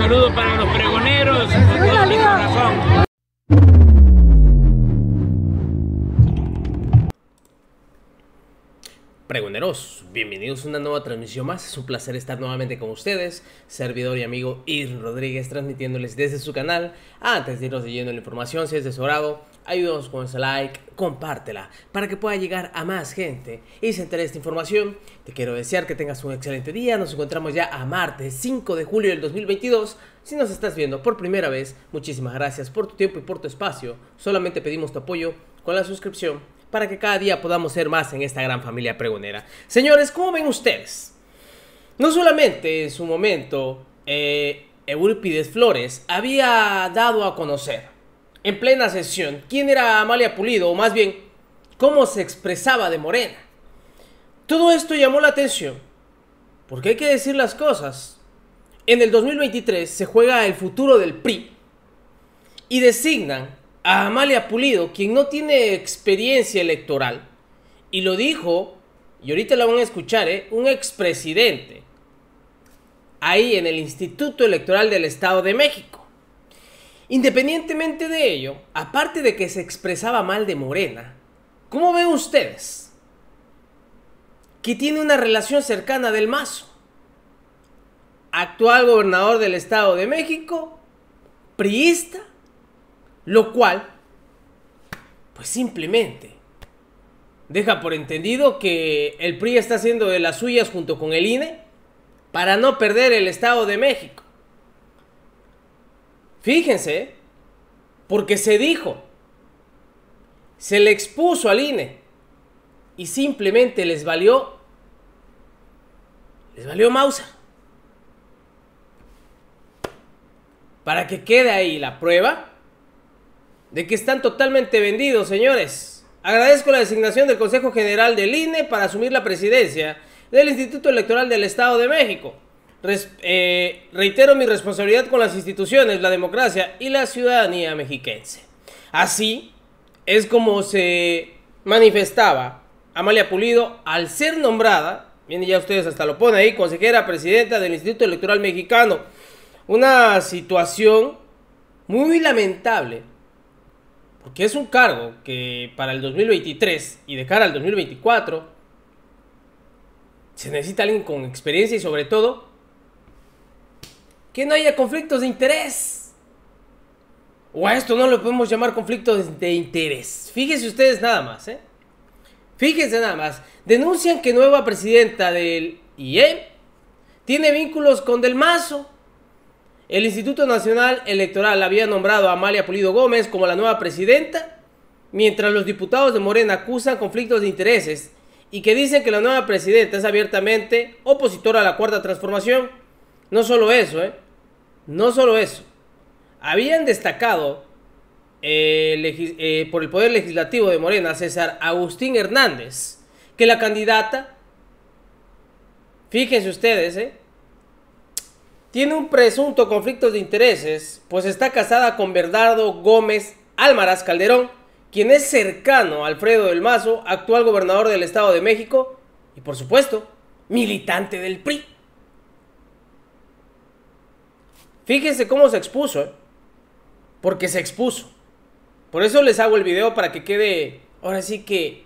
saludo para los pregoneros con todo mi corazón. Pregoneros, bienvenidos a una nueva transmisión más. Es un placer estar nuevamente con ustedes, servidor y amigo Ir Rodríguez, transmitiéndoles desde su canal. Antes de irnos leyendo la información, si es de su agrado, ayúdanos con ese like, compártela para que pueda llegar a más gente y se entere de esta información. Te quiero desear que tengas un excelente día. Nos encontramos ya a martes 5 de julio del 2022. Si nos estás viendo por primera vez, muchísimas gracias por tu tiempo y por tu espacio. Solamente pedimos tu apoyo con la suscripción para que cada día podamos ser más en esta gran familia pregonera. Señores, ¿cómo ven ustedes? No solamente en su momento Eurípides Flores había dado a conocer en plena sesión quién era Amalia Pulido, o más bien cómo se expresaba de Morena. Todo esto llamó la atención porque hay que decir las cosas. En el 2023 se juega el futuro del PRI y designan a Amalia Pulido, quien no tiene experiencia electoral, y lo dijo, y ahorita la van a escuchar, un expresidente, ahí en el Instituto Electoral del Estado de México. Independientemente de ello, aparte de que se expresaba mal de Morena, ¿cómo ven ustedes que tiene una relación cercana del Mazo, actual gobernador del Estado de México, priista? Lo cual, pues simplemente deja por entendido que el PRI está haciendo de las suyas junto con el INE para no perder el Estado de México. Fíjense, porque se dijo, se le expuso al INE y simplemente les valió Mauser. Para que quede ahí la prueba de que están totalmente vendidos, señores. Agradezco la designación del Consejo General del INE para asumir la presidencia del Instituto Electoral del Estado de México. Reitero mi responsabilidad con las instituciones, la democracia y la ciudadanía mexiquense. Así es como se manifestaba Amalia Pulido al ser nombrada, bien, ya ustedes hasta lo ponen ahí, consejera presidenta del Instituto Electoral Mexicano. Una situación muy lamentable, porque es un cargo que para el 2023 y de cara al 2024 se necesita alguien con experiencia y sobre todo que no haya conflictos de interés. O a esto no lo podemos llamar conflictos de interés. Fíjense ustedes nada más, Fíjense nada más. Denuncian que nueva presidenta del IEM tiene vínculos con Del Mazo. El Instituto Nacional Electoral había nombrado a Amalia Pulido Gómez como la nueva presidenta, mientras los diputados de Morena acusan conflictos de intereses y que dicen que la nueva presidenta es abiertamente opositora a la Cuarta Transformación. No solo eso, no solo eso. Habían destacado por el Poder Legislativo de Morena, César Agustín Hernández, que la candidata, fíjense ustedes, tiene un presunto conflicto de intereses, pues está casada con Bernardo Gómez Álmaraz Calderón, quien es cercano a Alfredo del Mazo, actual gobernador del Estado de México, y por supuesto, militante del PRI. Fíjense cómo se expuso, porque se expuso. Por eso les hago el video para que quede, ahora sí que,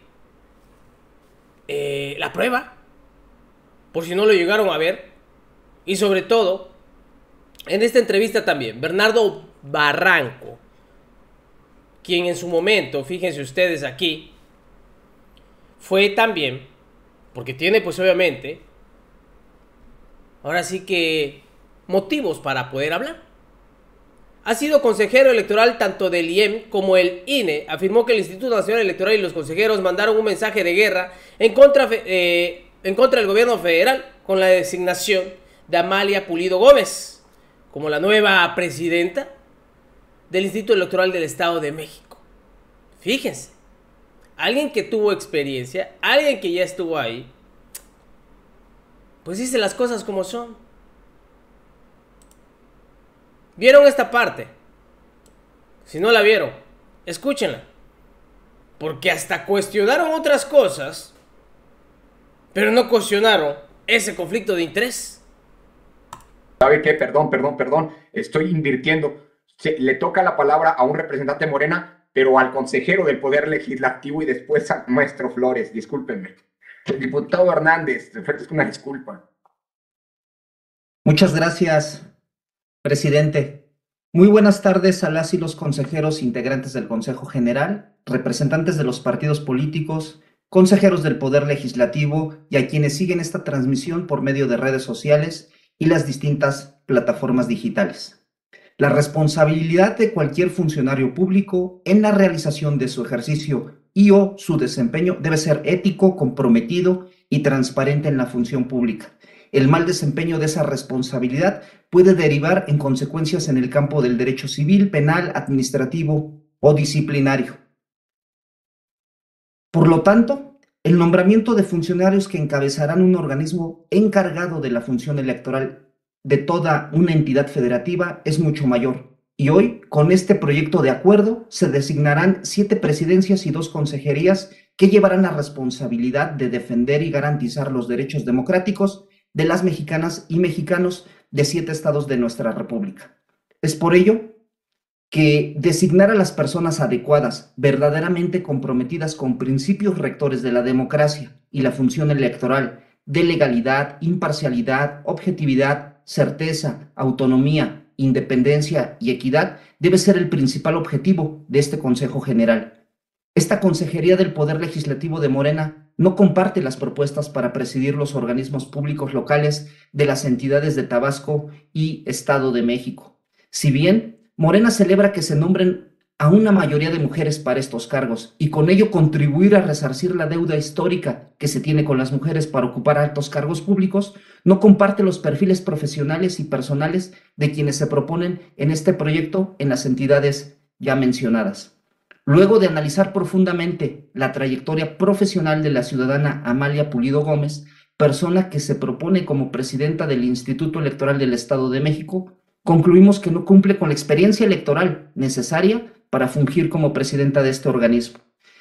la prueba, por si no lo llegaron a ver, y sobre todo, en esta entrevista también, Bernardo Barranco, quien en su momento, fíjense ustedes aquí, fue también, porque tiene pues obviamente, ahora sí que, motivos para poder hablar. Ha sido consejero electoral tanto del IEM como el INE. Afirmó que el Instituto Nacional Electoral y los consejeros mandaron un mensaje de guerra en contra del gobierno federal con la designación de Amalia Pulido Gómez como la nueva presidenta del Instituto Electoral del Estado de México. Fíjense, alguien que tuvo experiencia, alguien que ya estuvo ahí, pues dice las cosas como son. ¿Vieron esta parte? Si no la vieron, escúchenla. Porque hasta cuestionaron otras cosas, pero no cuestionaron ese conflicto de interés. ¿Sabe qué? Perdón. Estoy invirtiendo. Le toca la palabra a un representante Morena, pero al consejero del Poder Legislativo y después al maestro Flores. Discúlpenme. El diputado Hernández, te ofrezco una disculpa. Muchas gracias, presidente. Muy buenas tardes a las y los consejeros integrantes del Consejo General, representantes de los partidos políticos, consejeros del Poder Legislativo y a quienes siguen esta transmisión por medio de redes sociales y las distintas plataformas digitales. La responsabilidad de cualquier funcionario público en la realización de su ejercicio y o su desempeño debe ser ético, comprometido y transparente en la función pública. El mal desempeño de esa responsabilidad puede derivar en consecuencias en el campo del derecho civil, penal, administrativo o disciplinario. Por lo tanto, el nombramiento de funcionarios que encabezarán un organismo encargado de la función electoral de toda una entidad federativa es mucho mayor. Y hoy, con este proyecto de acuerdo, se designarán 7 presidencias y 2 consejerías que llevarán la responsabilidad de defender y garantizar los derechos democráticos de las mexicanas y mexicanos de 7 estados de nuestra República. Es por ello que designar a las personas adecuadas, verdaderamente comprometidas con principios rectores de la democracia y la función electoral, de legalidad, imparcialidad, objetividad, certeza, autonomía, independencia y equidad, debe ser el principal objetivo de este Consejo General. Esta Consejería del Poder Legislativo de Morena no comparte las propuestas para presidir los organismos públicos locales de las entidades de Tabasco y Estado de México. Si bien Morena celebra que se nombren a una mayoría de mujeres para estos cargos y con ello contribuir a resarcir la deuda histórica que se tiene con las mujeres para ocupar altos cargos públicos, no comparte los perfiles profesionales y personales de quienes se proponen en este proyecto en las entidades ya mencionadas. Luego de analizar profundamente la trayectoria profesional de la ciudadana Amalia Pulido Gómez, persona que se propone como presidenta del Instituto Electoral del Estado de México, concluimos que no cumple con la experiencia electoral necesaria para fungir como presidenta de este organismo.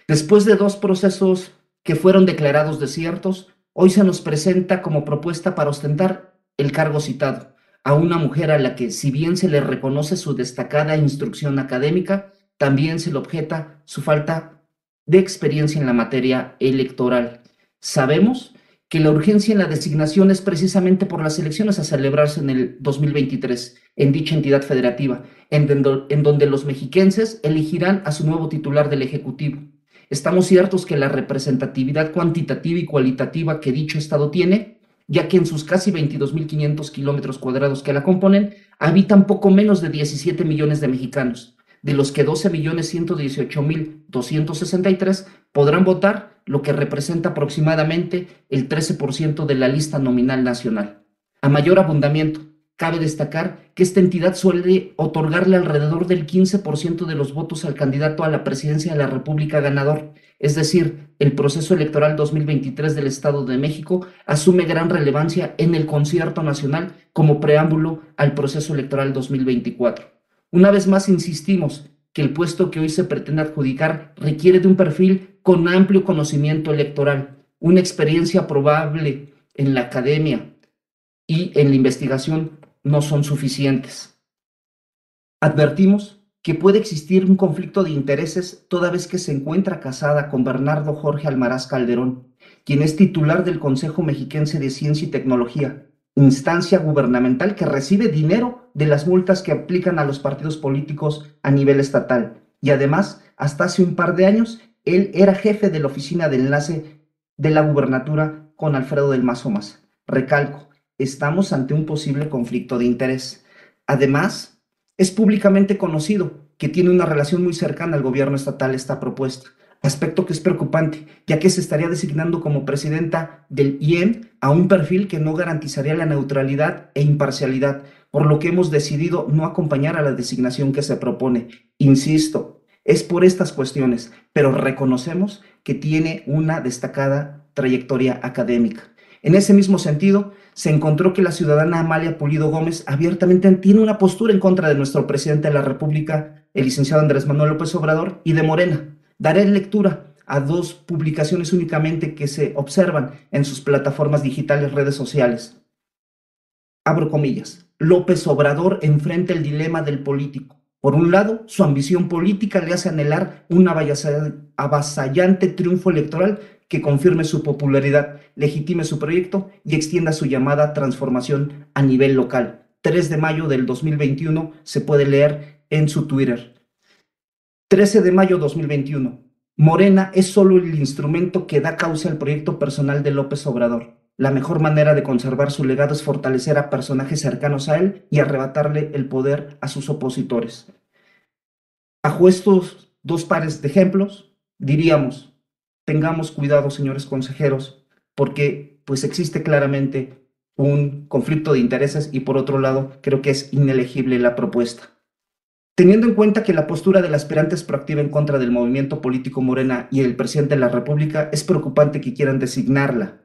Después de 2 procesos que fueron declarados desiertos, hoy se nos presenta como propuesta para ostentar el cargo citado a una mujer a la que, si bien se le reconoce su destacada instrucción académica, también se le objeta su falta de experiencia en la materia electoral. Sabemos que la urgencia en la designación es precisamente por las elecciones a celebrarse en el 2023 en dicha entidad federativa, en donde los mexiquenses elegirán a su nuevo titular del Ejecutivo. Estamos ciertos que la representatividad cuantitativa y cualitativa que dicho estado tiene, ya que en sus casi 22.500 kilómetros cuadrados que la componen, habitan poco menos de 17 millones de mexicanos, de los que 12.118.263 podrán votar, lo que representa aproximadamente el 13% de la lista nominal nacional. A mayor abundamiento, cabe destacar que esta entidad suele otorgarle alrededor del 15% de los votos al candidato a la presidencia de la República ganador, es decir, el proceso electoral 2023 del Estado de México asume gran relevancia en el concierto nacional como preámbulo al proceso electoral 2024. Una vez más insistimos que el puesto que hoy se pretende adjudicar requiere de un perfil con amplio conocimiento electoral, una experiencia probable en la academia y en la investigación no son suficientes. Advertimos que puede existir un conflicto de intereses toda vez que se encuentra casada con Bernardo Jorge Almaraz Calderón, quien es titular del Consejo Mexiquense de Ciencia y Tecnología, instancia gubernamental que recibe dinero de las multas que aplican a los partidos políticos a nivel estatal. Y además, hasta hace un par de años, él era jefe de la oficina de enlace de la gubernatura con Alfredo del Mazo Maza. Recalco, estamos ante un posible conflicto de interés. Además, es públicamente conocido que tiene una relación muy cercana al gobierno estatal esta propuesta, aspecto que es preocupante, ya que se estaría designando como presidenta del IEM a un perfil que no garantizaría la neutralidad e imparcialidad, por lo que hemos decidido no acompañar a la designación que se propone. Insisto, es por estas cuestiones, pero reconocemos que tiene una destacada trayectoria académica. En ese mismo sentido, se encontró que la ciudadana Amalia Pulido Gómez abiertamente tiene una postura en contra de nuestro presidente de la República, el licenciado Andrés Manuel López Obrador, y de Morena. Daré lectura a 2 publicaciones únicamente que se observan en sus plataformas digitales, redes sociales. Abro comillas, López Obrador enfrenta el dilema del político. Por un lado, su ambición política le hace anhelar un avasallante triunfo electoral que confirme su popularidad, legitime su proyecto y extienda su llamada transformación a nivel local. 3 de mayo del 2021 se puede leer en su Twitter. 13 de mayo 2021. Morena es solo el instrumento que da causa al proyecto personal de López Obrador. La mejor manera de conservar su legado es fortalecer a personajes cercanos a él y arrebatarle el poder a sus opositores. Bajo estos dos pares de ejemplos, diríamos, tengamos cuidado, señores consejeros, porque pues existe claramente un conflicto de intereses y por otro lado, creo que es inelegible la propuesta. Teniendo en cuenta que la postura del aspirante es proactiva en contra del movimiento político Morena y el presidente de la República, es preocupante que quieran designarla.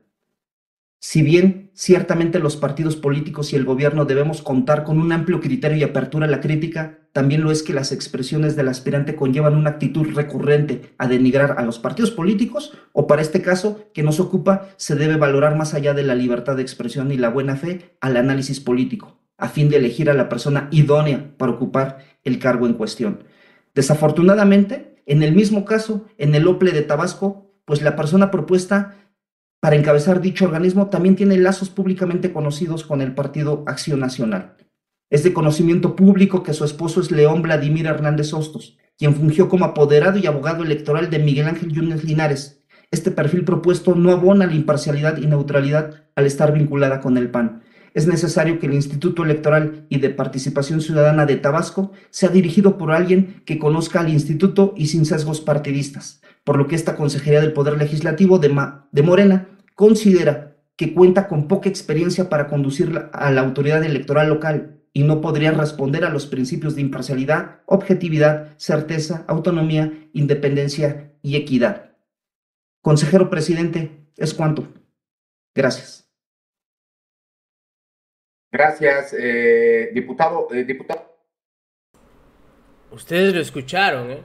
Si bien ciertamente los partidos políticos y el gobierno debemos contar con un amplio criterio y apertura a la crítica, también lo es que las expresiones del aspirante conllevan una actitud recurrente a denigrar a los partidos políticos o para este caso que nos ocupa se debe valorar más allá de la libertad de expresión y la buena fe al análisis político, a fin de elegir a la persona idónea para ocupar el cargo en cuestión. Desafortunadamente, en el mismo caso, en el OPLE de Tabasco, pues la persona propuesta para encabezar dicho organismo también tiene lazos públicamente conocidos con el Partido Acción Nacional. Es de conocimiento público que su esposo es León Vladimir Hernández Hostos, quien fungió como apoderado y abogado electoral de Miguel Ángel Yunes Linares. Este perfil propuesto no abona la imparcialidad y neutralidad al estar vinculada con el PAN. Es necesario que el Instituto Electoral y de Participación Ciudadana de Tabasco sea dirigido por alguien que conozca al instituto y sin sesgos partidistas, por lo que esta Consejería del Poder Legislativo de Morena considera que cuenta con poca experiencia para conducir a la autoridad electoral local y no podría responder a los principios de imparcialidad, objetividad, certeza, autonomía, independencia y equidad. Consejero presidente, es cuanto. Gracias. Gracias, diputado. Ustedes lo escucharon, ¿eh?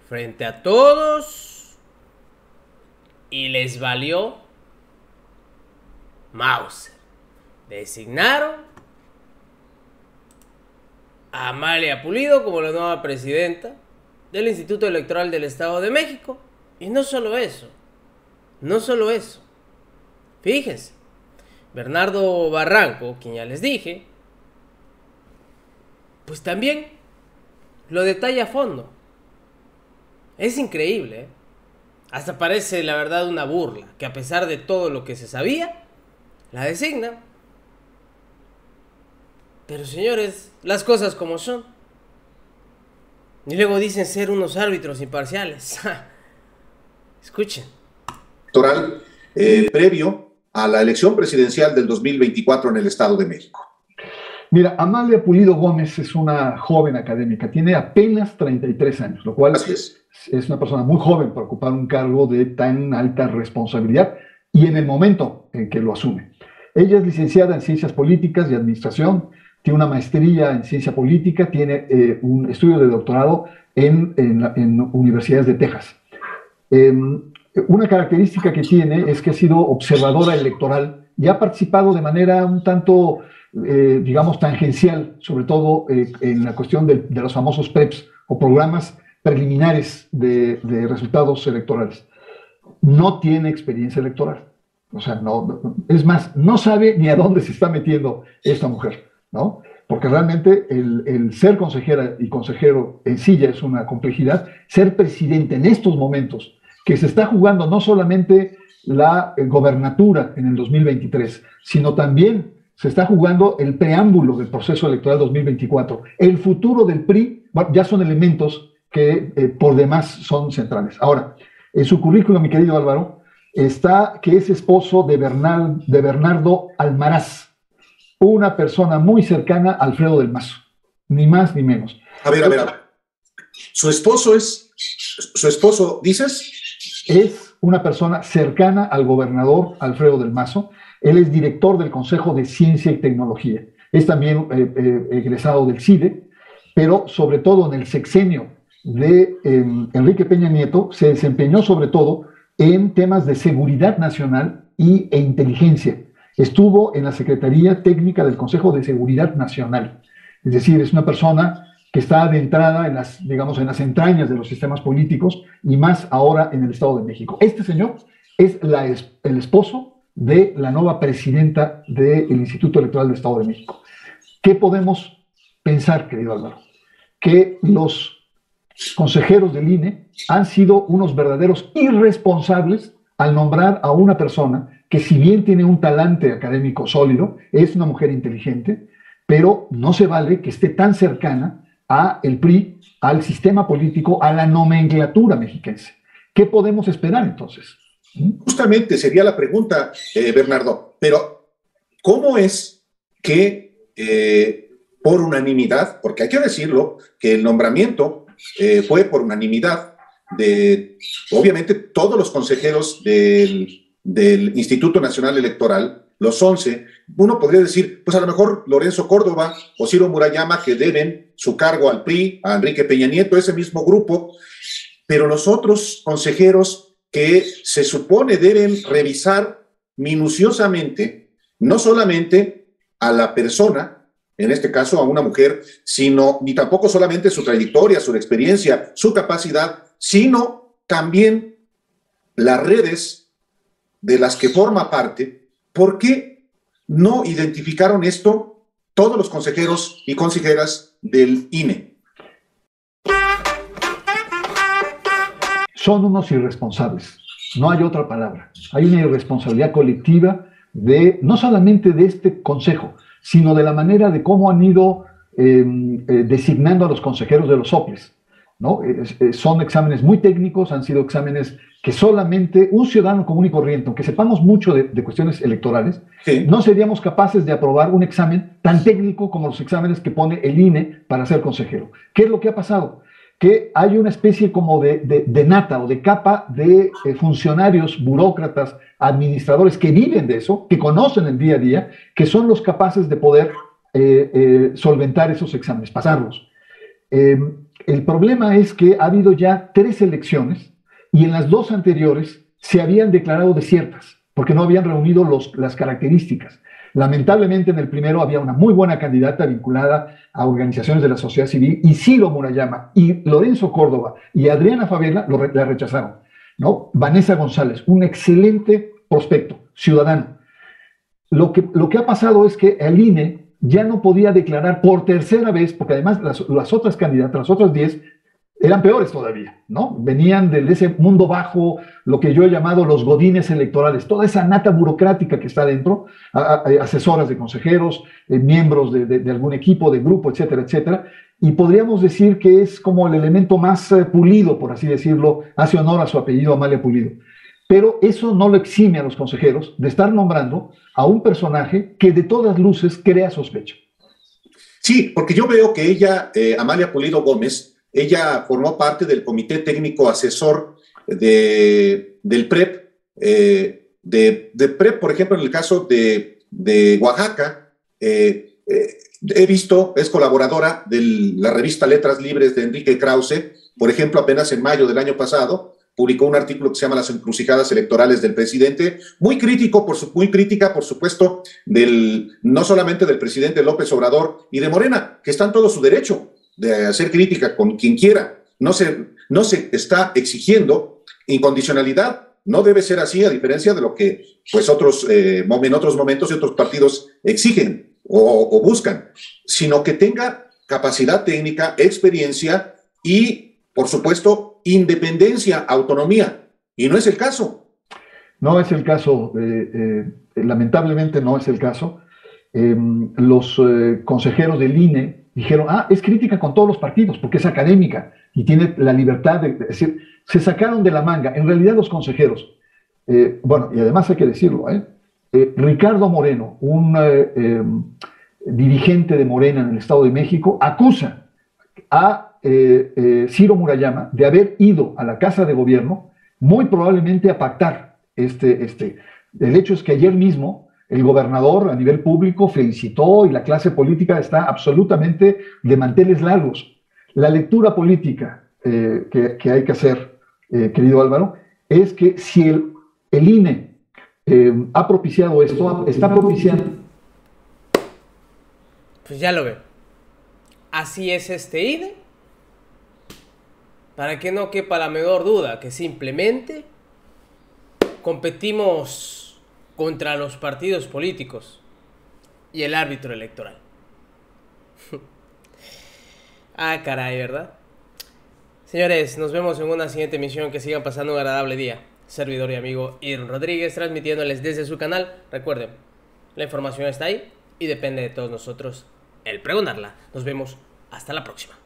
Frente a todos y les valió Mauser. Designaron a Amalia Pulido como la nueva presidenta del Instituto Electoral del Estado de México. Y no solo eso, fíjense, Bernardo Barranco, quien ya les dije, pues también lo detalla a fondo. Es increíble, ¿eh? Hasta parece la verdad una burla, que a pesar de todo lo que se sabía, la designan. Pero señores, las cosas como son. Y luego dicen ser unos árbitros imparciales. Escuchen. Electoral previo a la elección presidencial del 2024 en el Estado de México. Mira, Amalia Pulido Gómez es una joven académica, tiene apenas 33 años, lo cual es una persona muy joven para ocupar un cargo de tan alta responsabilidad y en el momento en que lo asume. Ella es licenciada en Ciencias Políticas y Administración, tiene una maestría en Ciencia Política, tiene un estudio de doctorado en universidades de Texas. Una característica que tiene es que ha sido observadora electoral y ha participado de manera un tanto, digamos, tangencial, sobre todo en la cuestión de los famosos PREPs o programas preliminares de resultados electorales. No tiene experiencia electoral. O sea, es más, no sabe ni a dónde se está metiendo esta mujer, ¿no? Porque realmente el ser consejera y consejero en sí ya es una complejidad. Ser presidente en estos momentos, que se está jugando no solamente la gobernatura en el 2023, sino también se está jugando el preámbulo del proceso electoral 2024. El futuro del PRI, bueno, ya son elementos que por demás son centrales. Ahora, en su currículum, mi querido Álvaro, está que es esposo de Bernardo Almaraz, una persona muy cercana a Alfredo del Mazo, ni más ni menos. A ver. Su esposo, ¿dices? Es una persona cercana al gobernador Alfredo del Mazo. Él es director del Consejo de Ciencia y Tecnología. Es también egresado del CIDE, pero sobre todo en el sexenio de Enrique Peña Nieto se desempeñó sobre todo en temas de seguridad nacional e inteligencia. Estuvo en la Secretaría Técnica del Consejo de Seguridad Nacional. Es decir, es una persona que está adentrada en las, digamos, en las entrañas de los sistemas políticos y más ahora en el Estado de México. Este señor es el esposo de la nueva presidenta del Instituto Electoral del Estado de México. ¿Qué podemos pensar, querido Álvaro? Que los consejeros del INE han sido unos verdaderos irresponsables al nombrar a una persona que, si bien tiene un talante académico sólido, es una mujer inteligente, pero no se vale que esté tan cercana a el PRI, al sistema político, a la nomenclatura mexiquense. ¿Qué podemos esperar entonces? Justamente sería la pregunta, Bernardo, pero ¿cómo es que por unanimidad, porque hay que decirlo, que el nombramiento fue por unanimidad de, obviamente, todos los consejeros del Instituto Nacional Electoral, los 11, uno podría decir, pues a lo mejor Lorenzo Córdoba o Ciro Murayama, que deben su cargo al PRI, a Enrique Peña Nieto, ese mismo grupo, pero los otros consejeros que se supone deben revisar minuciosamente, no solamente a la persona, en este caso a una mujer, sino ni tampoco solamente su trayectoria, su experiencia, su capacidad, sino también las redes de las que forma parte. ¿Por qué no identificaron esto todos los consejeros y consejeras del INE? Son unos irresponsables, no hay otra palabra. Hay una irresponsabilidad colectiva no solamente de este consejo, sino de la manera de cómo han ido designando a los consejeros de los soples, ¿no? Son exámenes muy técnicos, han sido exámenes que solamente un ciudadano común y corriente, aunque sepamos mucho de cuestiones electorales, sí, no seríamos capaces de aprobar un examen tan técnico como los exámenes que pone el INE para ser consejero. ¿Qué es lo que ha pasado? Que hay una especie como de nata o de capa de funcionarios, burócratas, administradores que viven de eso, que conocen el día a día, que son los capaces de poder solventar esos exámenes, pasarlos. El problema es que ha habido ya 3 elecciones y en las 2 anteriores se habían declarado desiertas porque no habían reunido las características. Lamentablemente en el primero había una muy buena candidata vinculada a organizaciones de la sociedad civil, y Ciro Murayama y Lorenzo Córdoba y Adriana Favela la rechazaron, ¿no? Vanessa González, un excelente prospecto, ciudadano. Lo que ha pasado es que el INE ya no podía declarar por tercera vez, porque además las otras candidatas, las otras 10, eran peores todavía, ¿no? Venían de ese mundo bajo, lo que yo he llamado los godines electorales, toda esa nata burocrática que está dentro, asesoras de consejeros, miembros de algún equipo, de grupo, etcétera, etcétera, y podríamos decir que es como el elemento más pulido, por así decirlo, hace honor a su apellido, Amalia Pulido. Pero eso no lo exime a los consejeros de estar nombrando a un personaje que de todas luces crea sospecha. Sí, porque yo veo que ella, Amalia Pulido Gómez, ella formó parte del Comité Técnico Asesor del PREP, de PREP, por ejemplo, en el caso de Oaxaca, he visto, es colaboradora de la revista Letras Libres de Enrique Krause, por ejemplo, apenas en mayo del año pasado, publicó un artículo que se llama Las encrucijadas electorales del presidente, muy crítica, por supuesto, no solamente del presidente López Obrador y de Morena, que está en todo su derecho de hacer crítica con quien quiera. No se está exigiendo incondicionalidad, no debe ser así, a diferencia de lo que pues en otros momentos y otros partidos exigen o buscan, sino que tenga capacidad técnica, experiencia y, por supuesto, independencia, autonomía, y no es el caso. No es el caso, lamentablemente no es el caso. Los consejeros del INE dijeron, es crítica con todos los partidos porque es académica y tiene la libertad de decir, se sacaron de la manga. En realidad los consejeros, bueno, y además hay que decirlo, Ricardo Moreno, un dirigente de Morena en el Estado de México, acusa a Ciro Murayama de haber ido a la Casa de Gobierno, muy probablemente a pactar El hecho es que ayer mismo el gobernador a nivel público felicitó y la clase política está absolutamente de manteles largos. La lectura política que hay que hacer, querido Álvaro, es que si el INE ha propiciado esto, está propiciando. Pues ya lo ve. Así es este INE. Para que no quepa la menor duda que simplemente competimos contra los partidos políticos y el árbitro electoral. Ah, caray, ¿verdad? Señores, nos vemos en una siguiente emisión. Que sigan pasando un agradable día. Servidor y amigo Irvin Rodríguez, transmitiéndoles desde su canal. Recuerden, la información está ahí y depende de todos nosotros el pregonarla. Nos vemos hasta la próxima.